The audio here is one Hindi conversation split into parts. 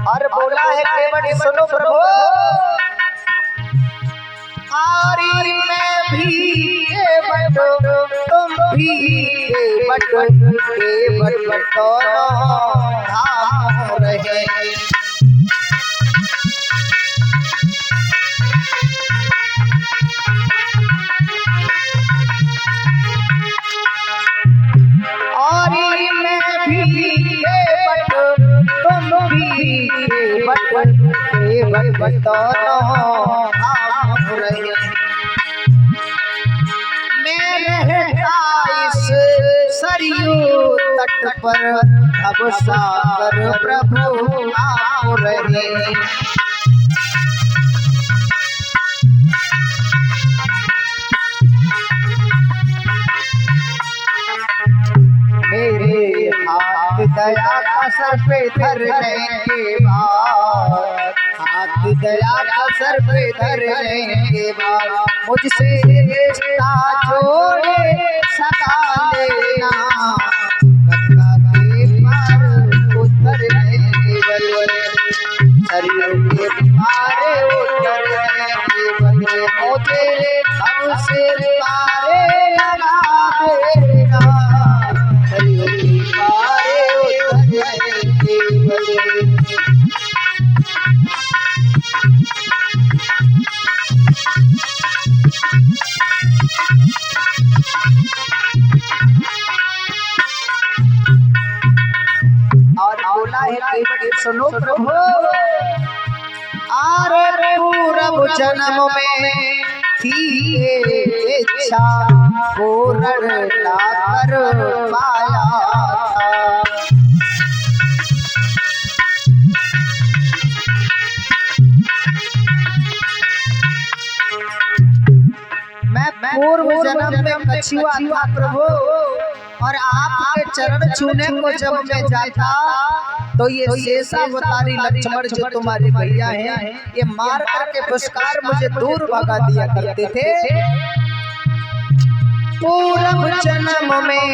और बोला है केवट सुनो प्रभु, आरी मैं भी केवट तुम भी केवट, केवट दोनों धाम रहे। आरी मैं भी केवट तुम भी केवट, केवट दोनों धाम रहे। मैं रहता इस सरयू तट पर, अब सागर प्रभु आप रहे। मेरे हाथ दया का सर पे धरने के बाद, हाथ दया का सर पे धरने के बाद, मुझसे रिश्ता जोड़े सदा लेना, गंगा के पार उतरने के बदले, सरयू के पार उतरने के बदले, मुझे हमसे पारे लगा देना, सरयू के पार उतरने के बदले। और बोला है केवट सुनो प्रभु, आरे पूर्व जन्म में थी इच्छा पूर्ण ना कर पाया था। मैं पूर्व जन्म में कछुआ था प्रभु, और आपके चरण छूने को जब मैं जाता तो ये शेषावतारी लक्ष्मण जो तुम्हारे भैया हैं, ये मार करके पुष्कार मुझे दूर भगा दिया करते थे। पूर्व जन्म में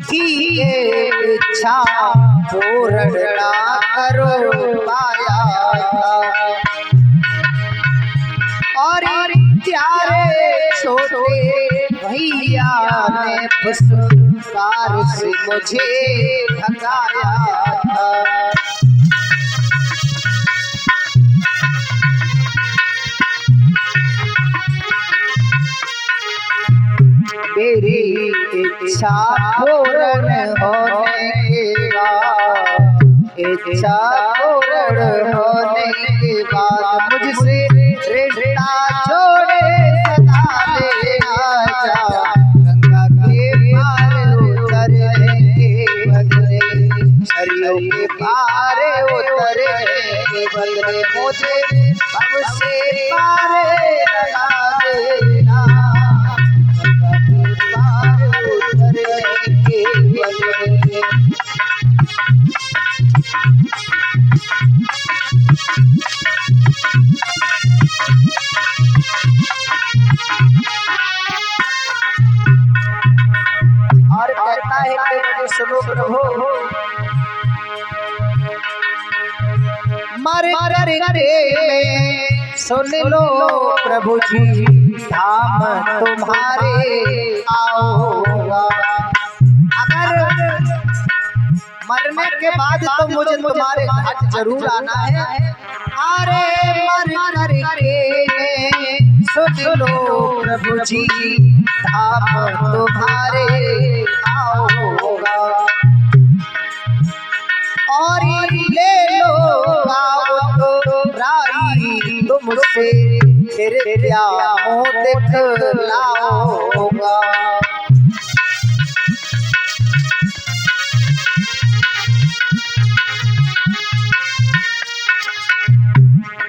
थी ये इच्छा पूर्ण ना करो पाया था, और प्यारे छोटे भैया ने पुष्कार से मुझे भगाया था। मेरी इच्छा पूर्ण होने के बाद, इच्छा पूर्ण होने के बाद, मुझसे रिश्ता जोड़े सदा लेना जा, गंगा के पार उतरने के बदले, सरयू के पार उतरने के बदले, मुझे हमसे पार लगा देना, गंगा के पार उतरने के बदले। और कहता है कि सुनो प्रभु, मर में सुन लो प्रभु जी, धाम तुम्हारे आओगा। अगर मरने के बाद तो मुझे तुम्हारे घाट जरूर आना है। अरे मर करके सुन लो प्रभु जी, धाम तुम्हारे आओगा, और ले लो आओ राई तुमसे, फिर क्या मुँह दिखलाओगा।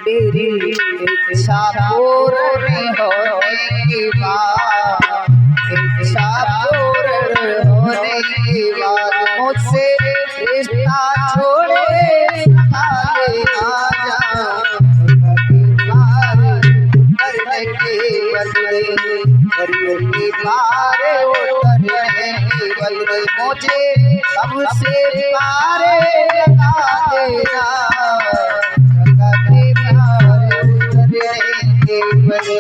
मेरी इच्छा पूर्ण होने के बाद, इच्छा पूर्ण होने के बाद, मुझसे रिश्ता छोड़े आ जा, करने के बदले, सरयू के पार उतरने के बदले, मुझे सबसे प्यारे लगा देना, लगा के प्यारे करेंगे बड़े।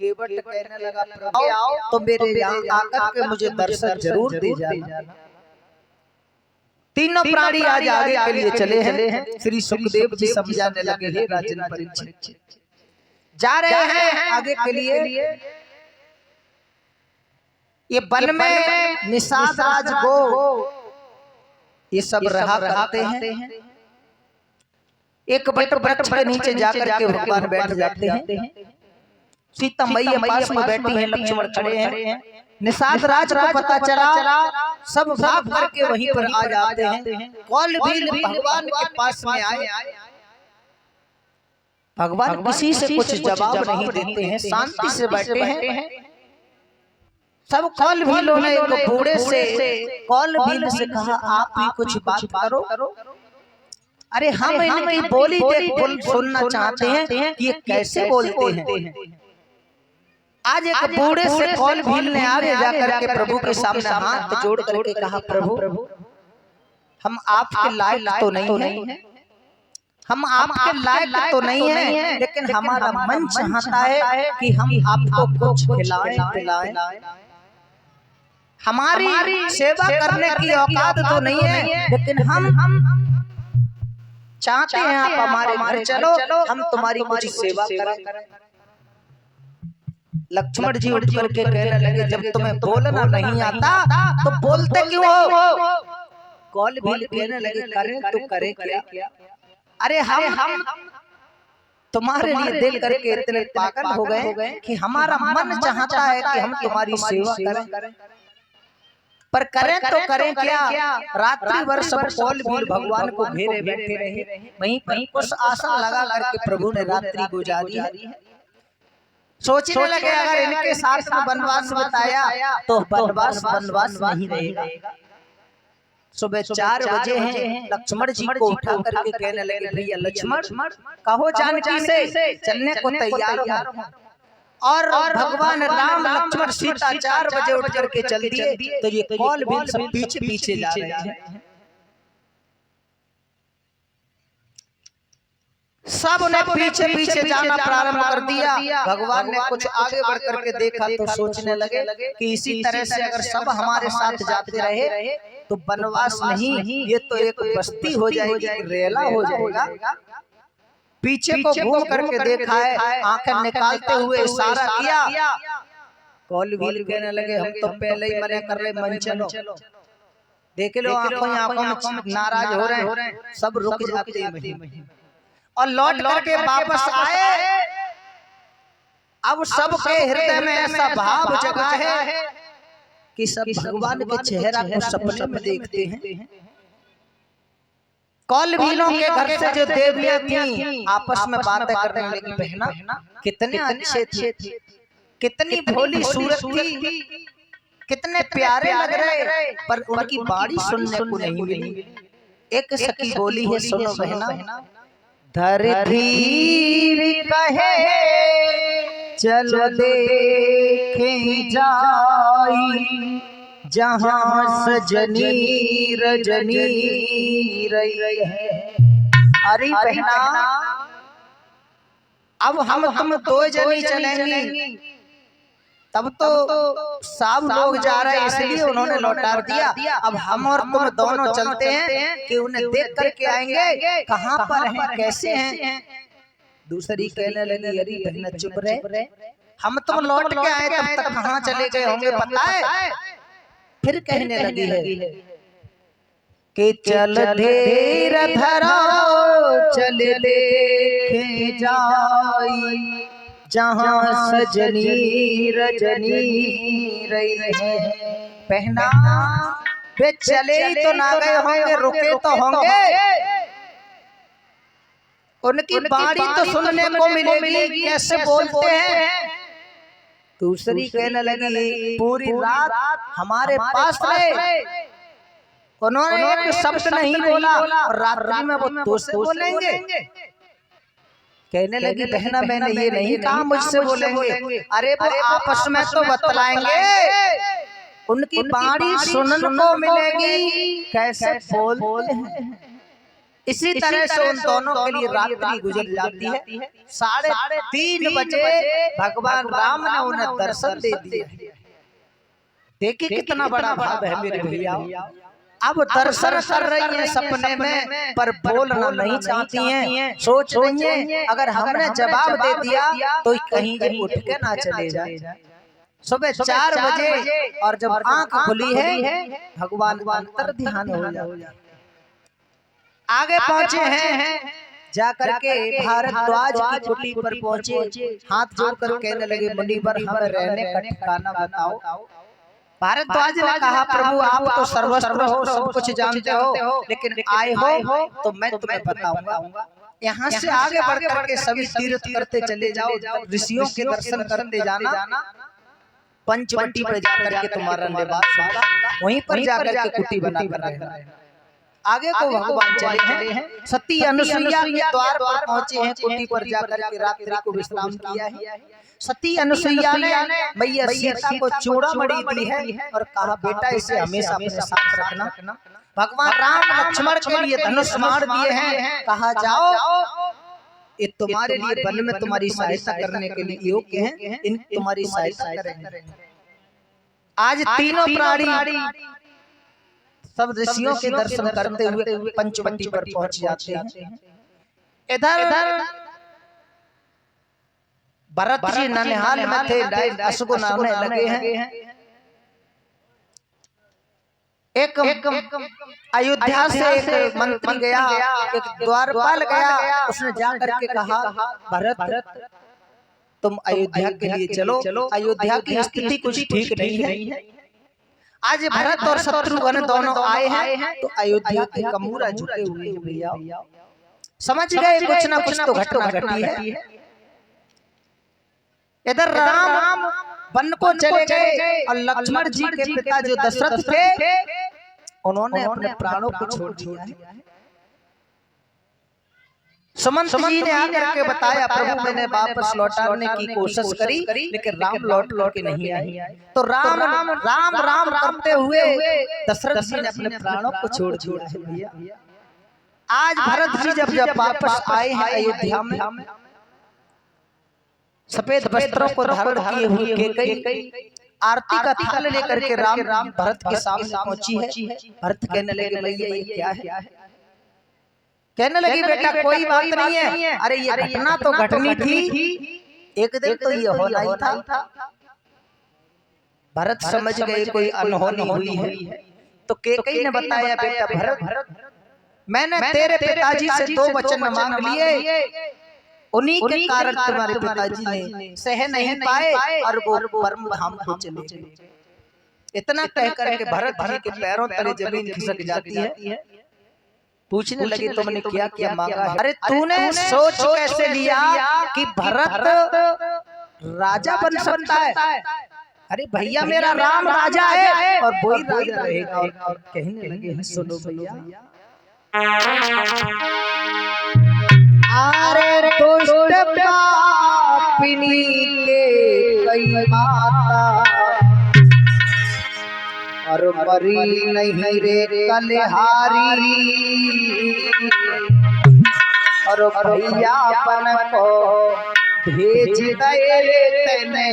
केवट कहने लगा प्रभु तो मेरे यहाँ आकर के मुझे दर्शन जरूर दे जाना। तीनों प्राणी आज आगे के लिए चले हैं। श्री सुखदेव जी समझाने लगे, हे राजन परीक्षित जा रहे हैं आगे के लिए। ये वन में निषाद राज गो ये सब रहा करते हैं। एक बट वृक्ष के नीचे जाकर के भगवान बैठ जाते हैं। सीता मैया पास में बैठी हैं, लक्ष्मण खड़े हैं। निषाद राज को पता चला, सब भाग करके वहीं पर आ जाते हैं। कौल भी भगवान के पास में आए। भगवान किसी से कुछ जवाब नहीं देते हैं, शांति से बैठे हैं। सब कौल भीलों ने एक बूढ़े से कौल भील से कहा, आप ही कुछ बात करो। अरे हम इनकी बोली देख सुनना चाहते हैं कि ये कैसे बोलते हैं। आज एक बूढ़े से कौल भील ने आगे जाकर के प्रभु के सामने हाथ जोड़ करके कहा, प्रभु हम आपके लायक तो नहीं हैं, हम आपके लायक तो नहीं हैं, लेकिन हमारा मन चाहता है कि हम आपको कुछ खिलाएं पिलाएं। हमारी सेवा करने की औकात तो नहीं है, लेकिन हम चाहते हैं आप हमारे घर चलो, हम तुम्हारी कुछ सेवा करें। लक्ष्मण जी उठ करके कहने लगे, जब तुम्हें बोलना नहीं आता तो बोलते क्यों हो? कौल भील कहने लगे, करें तो करें क्या? अरे हम तुम्हारे लिए दिल करके इतने पागल हो गए कि हमारा मन चाहता है कि हम तुम्हारी सेवा करें, पर करें तो करें क्या? रात्रि भर सब कौल भील भगवान को घेरे बैठे रहे। वहीं पर कुछ आसन लगा करके प्रभु ने रात्रि गुजारी है। सोचने लगे, अगर इनके साथ में वनवास बताया तो वनवास नहीं रहेगा। सुबह 4 बजे हैं, लक्ष्मण जी को उठा करके कहने लगे, भैया लक्ष्मण कहो जानकी से चलने को तैयार हो। और भगवान राम लक्ष्मण सीता 4 बजे उठ करके चल दिए, तो ये कौल भील सब पीछे पीछे जा रहे हैं। सब ने पीछे पीछे जाना प्रारंभ कर दिया। भगवान ने कुछ आगे बढ़ करके देखा तो सोचने लगे कि इसी तरह से अगर सब हमारे साथ जाते रहे तो वनवास नहीं, ये तो एक बस्ती हो जाएगी, रेला हो जाएगा। पीछे को घूम करके देखा है, आंखें निकालते हुए इशारा किया। कौल भील कहने लगे, हम तो पहले ही मना कर रहे, मन चलो। देख लो आंखों में नाराज हो रहे हैं, सब रुक जाते हैं और लौट करके वापस आए। अब सबके हृदय में ऐसा भाव जगा है कि सब भगवान के चेहरा को सपने में देखते हैं। कौल भीलों के घर से जो देवियां थी आपस में बातें करने लगी, बहना कितने अच्छे थे, कितनी भोली सूरत थी, कितने प्यारे लग रहे, पर उनकी बाणी सुनने को नहीं मिली। एक सखी बोली है, सुनो बहना, धरती कहे चलो देखें जाई, जहाँ सजनी रजनी रही है। अरे बहना अब हम तुम 2 जनी चलेंगी, तब तो सब लोग जा रहे हैं इसलिए उन्होंने लौटा दिया। अब हम और तुम दोनों चलते हैं कि उन्हें देख करके आएंगे कहाँ पर हैं, कैसे हैं। दूसरी कहने लगी, अरे बहना चुप रहे, हम तुम लौट के आए तब तक कहाँ चले गए होंगे पता है। फिर कहने लगी है कि चल ढेर धरा चले देखे जाई, जहाँ सजनी रजनी रही है। पहना वे चले ही तो ना गए होंगे, रुके तो होंगे, उनकी बाणी तो सुनने को मिलेगी, कैसे बोलते हैं। दूसरी कहने लगी, पूरी रात हमारे पास रहे उन्होंने एक शब्द नहीं बोला और रात्रि में वो तुझसे बोलेंगे। कहने लगी बहना मैंने ये नहीं कहा मुझसे बोलेंगे। अरे वो आपस में तो बतलाएंगे, उनकी बाणी सुनने को मिलेगी कैसे बोलते हैं। इसी तरह से उन दोनों के लिए रात्रि गुजर जाती है। 3:30 बजे भगवान राम ने उन्हें दर्शन दे दिए। देखिए कितना बड़ा भाव है मेरे भैया। अब दर्शन कर रही हैं सपने में, पर बोलना नहीं चाहती हैं। सोच रही हैं अगर हमने जवाब दे दिया तो कहीं ये उठ के ना चले जाए। सुबह 4 बजे और जब आंख खुली है भगवान अंतर ध्यान हो जाए। आगे पहुंचे हैं, जाकर के भारद्वाज की कुटी पर पहुंचे, हाथ जोड़कर कहने लगे मुनिवर हमें रहने का ठिकाना बताओ। भारद्वाज ने कहा प्रभु आप तो सर्वस्त्र हो, सब कुछ जानते हो, लेकिन आए हो तो मैं तुम्हें बताऊंगा। यहाँ से आगे बढ़ करके सभी तीर्थ करते चले जाओ, ऋषियों के दर्शन करते जाना, पंचवटी पर जाकर के तुम्हारा निवास होगा, वहीं पर जाकर के कुटी बना कर रहना। आगे को भगवान चले हैं, सती अनुसुईया के द्वार पर पहुंचे हैं, कुटी पर जाकर के रात्रि को विश्राम किया है। सती अनुसुईया ने मैया सीता को चूड़ामणि दी है और कहा बेटा इसे हमेशा अपने साथ रखना। भगवान राम लक्ष्मण के लिए धनुष मार दिए हैं, कहा जाओ ये तुम्हारे लिए वन में तुम्हारी सहायता करने के लिए योग्य हैं, इन तुम्हारी सहायता करेंगे। आज तीनों प्राणी सब ऋषियों के दर्शन करते हुए पंचवटी पर पहुंच जाते हैं। इधर भरत जी ननिहाल में थे, अशुगुन आने लगे हैं। एक अयोध्या से एक मंत्री गया, एक द्वारपाल गया, उसने जाकर के कहा भरत तुम अयोध्या के लिए चलो, अयोध्या की स्थिति कुछ ठीक नहीं है। आज भरत और शत्रुघ्न दोनों आए हैं तो अयोध्या के कमूरा झुके हुए हैं भैया। समझ गए कुछ ना कुछ तो घटना घटी है। इधर राम वन को चले गए और लक्ष्मण जी के पिता जो दशरथ थे उन्होंने अपने प्राणों को छोड़ दिया है। सुमंत जी ने आकर के बताया प्रभु मैंने वापस लौटाने की कोशिश करी लेकिन राम लौट के नहीं आए। तो राम राम राम करते हुए दशरथ जी ने अपने प्राणों को छोड़ दिया है भैया। आज भरत जी जब वापस आए हैं अयोध्या में, सफेद वस्त्रों को धारण किए हुए केकई आरती का थाल लेकर के राम भरत के सामने पहुंची है। भरत कहने लगे भैया ये क्या है? कहने लगी बेटा कोई बात नहीं है, अरे ये घटना तो घटनी थी, एक दिन तो ये होना ही था। भरत समझ गए कोई अनहोनी हुई है। तो केकई ने बताया बेटा भरत मैंने तेरे पिताजी से 2 वचन मांग लिए, उन्हीं के कारण तुम्हारे पिताजी ने सह नहीं पाए और वो परम धाम को चले गए। इतना कह करके भरत जी के पैरों तले जमीन खिसक जाती है। पूछने लगे तुमने क्या क्या मांगा है? अरे तूने सोच कैसे लिया कि भरत राजा बन सकता है? अरे भैया मेरा राम राजा है और वही राजा रहेगा। कहने लगे सुनो भैया, अरे दुष्ट पापिनी के कई माता और मरी नहीं रे कलिहारी और भैयापन को भेज दे तेने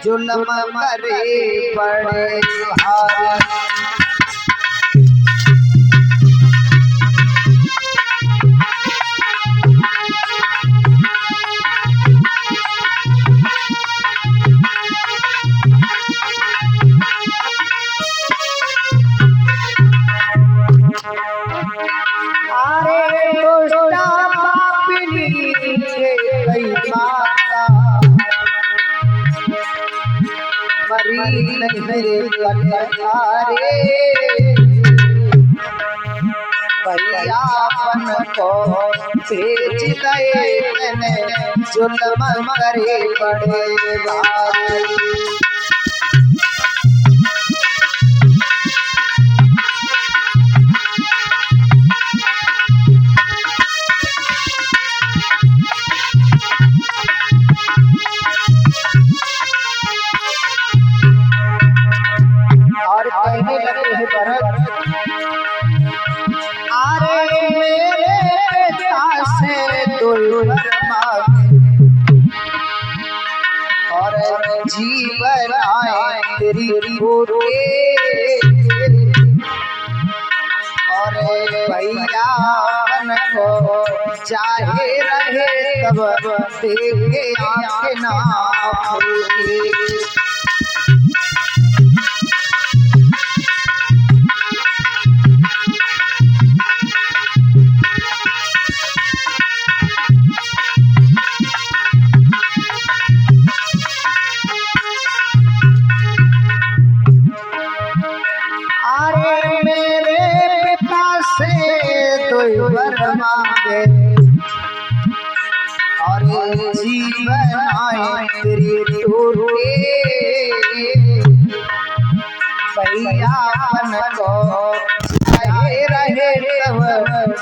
जुल्म करे बड़े भारी। भैयापन को भेज गए जुल्म करे बड़े भारी। त्रिपुर के और भैया बन को चाहे रहे तब देखे आंखें ना फूटे। मांगे और जीवन आए त्रिपुर के भैया बन को चाहे रहे तब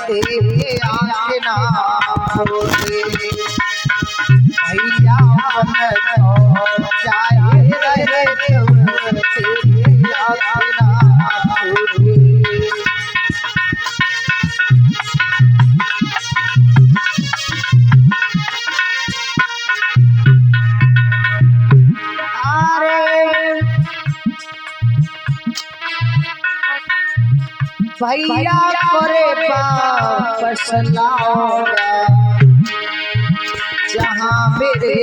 देखे आंखें ना फूटे। भैया बन को चाहे रहे तब देखे आंखें ना फूटे। भैया करे वापस लाऊंगा जहाँ मेरे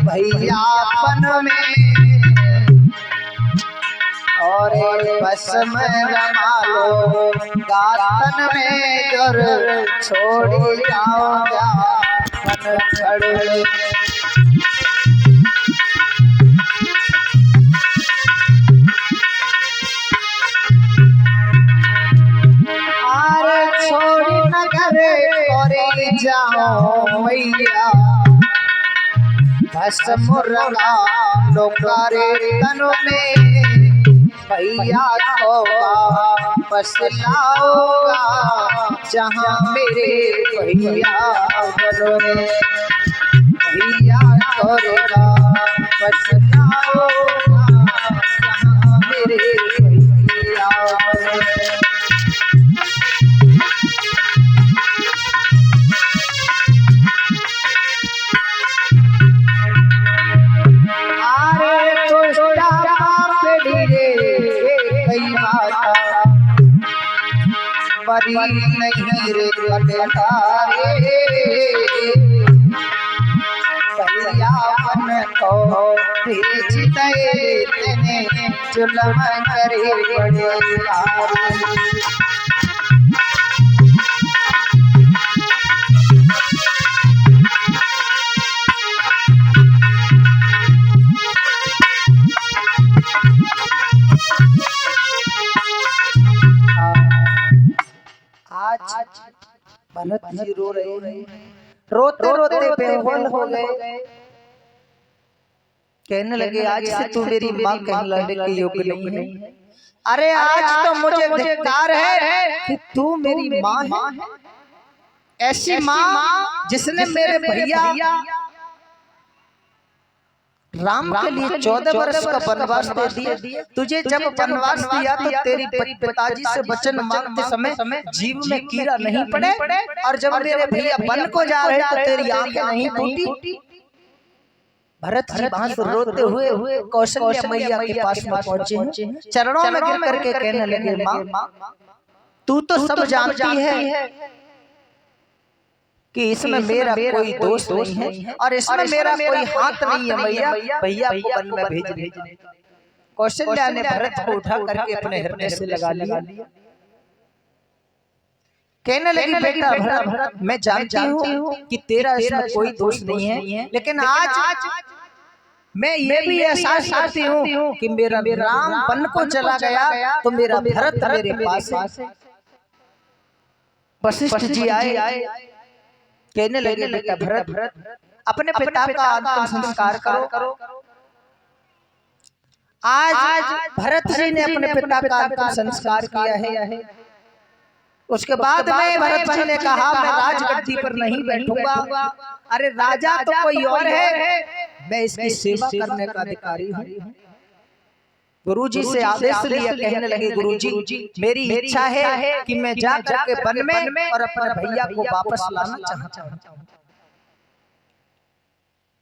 भैयापन में और बस में रमा लो गातन में कर छोड़ जाऊंगा मन छड़। जाओ मैया भस्म मुर्गा लोकारे तन में भैया को वापस लाऊंगा जहाँ मेरे भैया बनो में भैया को वापस लाऊंगा जहाँ मेरे भैया बनो में। परी नहीं रे कटारे भैया बन को भेज दे तेने जुल्म करे बड़े तारे। आज भरत जी रो रहे हैं, रोते रोते बेहोश हो गए। कहने लगे आज से तू मेरी माँ कहलाने के योग्य नहीं है। अरे आज तो मुझे धिक्कार है कि तू मेरी माँ है, ऐसी माँ जिसने मेरे भैया राम के लिए 14 वर्ष का वनवास दे दिया। तुझे जब वनवास दिया तो तेरी पिताजी से वचन मांगते समय जीव में कीड़ा नहीं पड़े और जब मेरे भैया वन को जा रहे तो तेरी आंखें नहीं फूटी। भरत जी वहां से रोते हुए कौशल्या मैया के पास में पहुंचे, चरणों में गिर करके कहने लगे माँ तू तो सब जानती है कि इसमें मेरा कोई दोष नहीं है और इसमें मेरा कोई हाथ नहीं है मैया, भैया को वन में भेज दे। कौशल्या ने भरत को उठा करके अपने हृदय से लगा लिया। कहने लगी बेटा भरत मैं जानती हूँ कि तेरा इसमें कोई दोष नहीं है, लेकिन आज मैं ये भी एहसास करती हूँ कि मेरा राम वन को चला गया तो मेरा भरत मेरे पास है। वशिष्ठ जी आए, कहने लगे बेटा भरत अपने पिता का अंतिम संस्कार करो। आज भरत जी ने अपने पिता का अंतिम संस्कार किया है। उसके बाद में भरत जी ने कहा मैं राजगद्दी पर नहीं बैठूंगा। अरे राजा तो कोई और है, मैं इसकी सेवा करने का अधिकारी हूँ। गुरुजी से आदेश लिया, कहने लगे गुरुजी मेरी इच्छा है कि मैं जा करके वन में और अपने भैया को वापस लाना चाहता हूँ।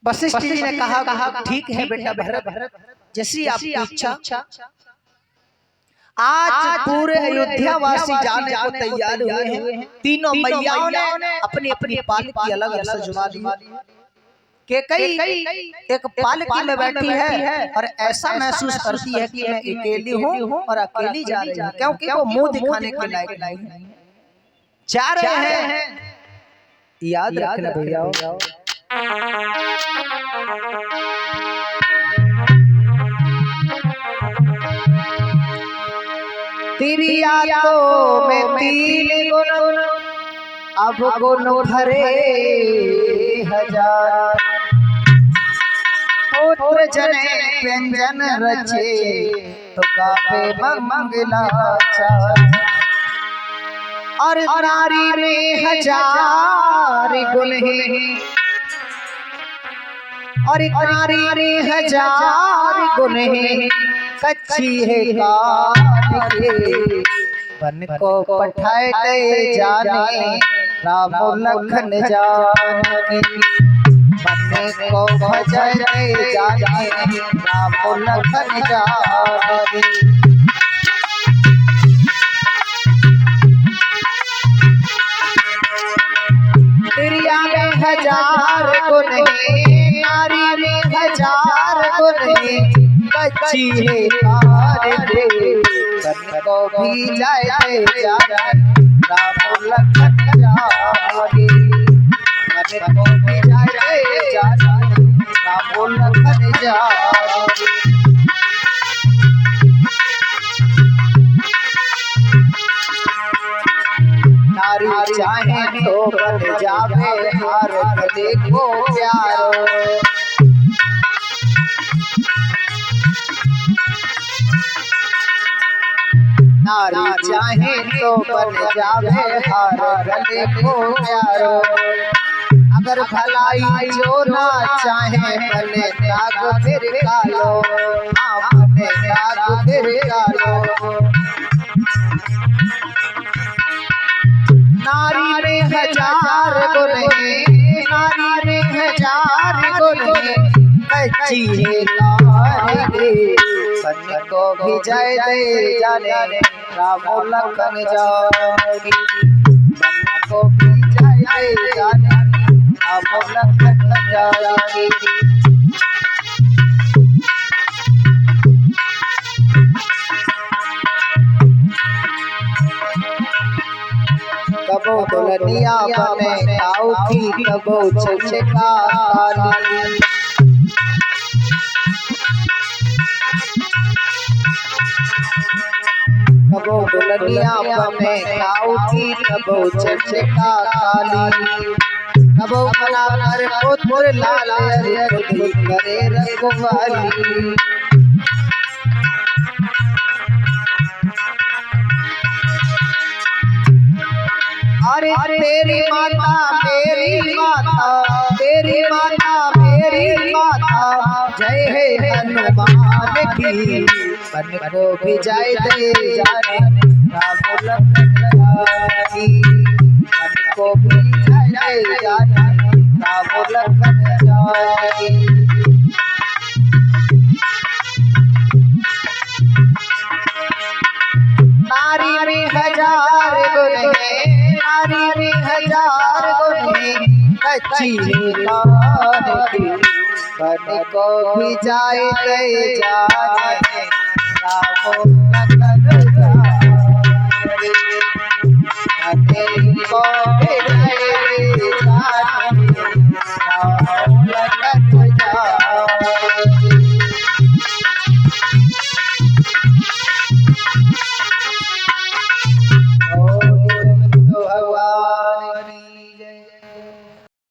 वशिष्ठ जी ने कहा ठीक है बेटा भरत, जैसी आपकी इच्छा। आज पूरे अयोध्या वासी जाने को तैयार हुए हैं। तीनों मैयाओं ने अपनी अपनी पालकी अलग अलग सजवा दी। के कई एक पालकी में बैठी है और ऐसा महसूस करती है कि मैं अकेली हूँ और अकेली जा रही हूँ, क्योंकि वो मुंह दिखाने के लायक नहीं है। जा रहे हैं, याद रखना भैया। तेरी यादों में तीन गुण, अब गुण भरे हजार। पुत्र जने व्यंजन रचे, तो गावे मंगलाचार। और नारी में हजार गुण है, और नारी में हजार गुण है। कच्ची है बन को पठाए दे जाने, राम लखन जाने। बन को भजाए दे जाने, राम लखन जाने। तेरिया में हजार गुण है, नारी में हजार गुण है। कच्ची है बन को भी जाए दे जाने, राम लखन जाने। बन को भी जाए दे जाने, राम लखन जाने। नारी चाहे तो बन जावे हार, गले को प्यारो। नारी चाहे तो बन जावे हार, गले को प्यारो। अगर भलाई जो ना चाहे, बने नाग फिर कालो। आपने नाग फिर कालो। नारी में हजार गुण है, नारी में हजार गुण है। कच्ची है बन को भी जाए दे जाने, राम लखन जाने। बन को भी जाए दे जाने, राम लखन जाने। कबो दुल्हनिया बने आओ की, कबो छछका काली। कबो दुल्हनिया बने आओ की, कबो छछका काली। कबो बना कर पुत्र लाल, खुद करे रखवाली। अरे तेरी माता मेरी माता, तेरी माता मेरी माता। जय है हनुमान की, बन को भी जाए दे जाने, राम लखन जाने। बन को भी जाए दे जाने, राम लखन जाने। नारी में हजार गुण है, नारी में हजार गुण है। कच्ची बन को भी जाए दे जाने, राम लखन जाने।